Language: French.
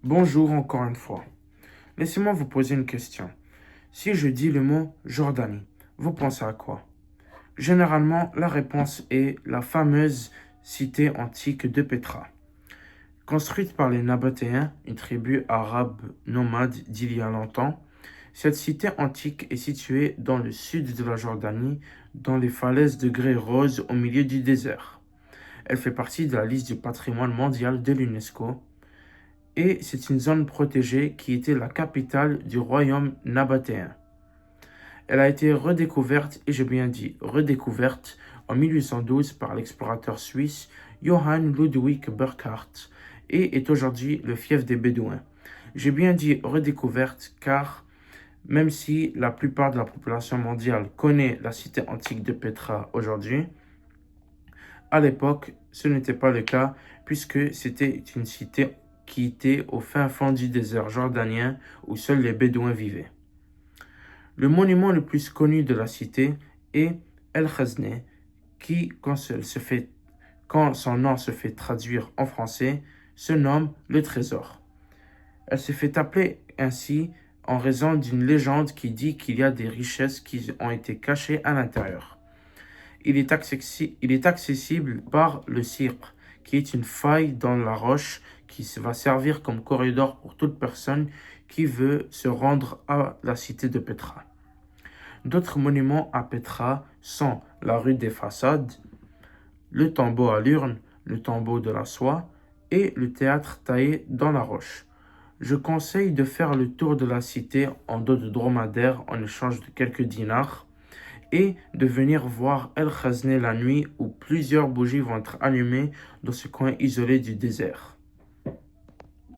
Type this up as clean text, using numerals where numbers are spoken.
Bonjour encore une fois. Laissez-moi vous poser une question. Si je dis le mot Jordanie, vous pensez à quoi? Généralement, la réponse est la fameuse cité antique de Petra. Construite par les Nabatéens, une tribu arabe nomade d'il y a longtemps, cette cité antique est située dans le sud de la Jordanie, dans les falaises de grès rose au milieu du désert. Elle fait partie de la liste du patrimoine mondial de l'UNESCO et c'est une zone protégée qui était la capitale du royaume nabatéen. Elle a été redécouverte, et j'ai bien dit redécouverte, en 1812 par l'explorateur suisse Johann Ludwig Burckhardt et est aujourd'hui le fief des Bédouins. J'ai bien dit redécouverte car même si la plupart de la population mondiale connaît la cité antique de Petra aujourd'hui, à l'époque, ce n'était pas le cas puisque c'était une cité qui était au fin fond du désert jordanien où seuls les Bédouins vivaient. Le monument le plus connu de la cité est El Khazné, qui, quand son nom se fait traduire en français, se nomme le trésor. Elle s'est fait appeler ainsi en raison d'une légende qui dit qu'il y a des richesses qui ont été cachées à l'intérieur. Il est accessible par le Sirp, qui est une faille dans la roche qui va servir comme corridor pour toute personne qui veut se rendre à la cité de Petra. D'autres monuments à Petra sont la rue des Façades, le tombeau à l'urne, le tombeau de la soie et le théâtre taillé dans la roche. Je conseille de faire le tour de la cité en dos de dromadaire en échange de quelques dinars et de venir voir El Khazné la nuit où plusieurs bougies vont être allumées dans ce coin isolé du désert.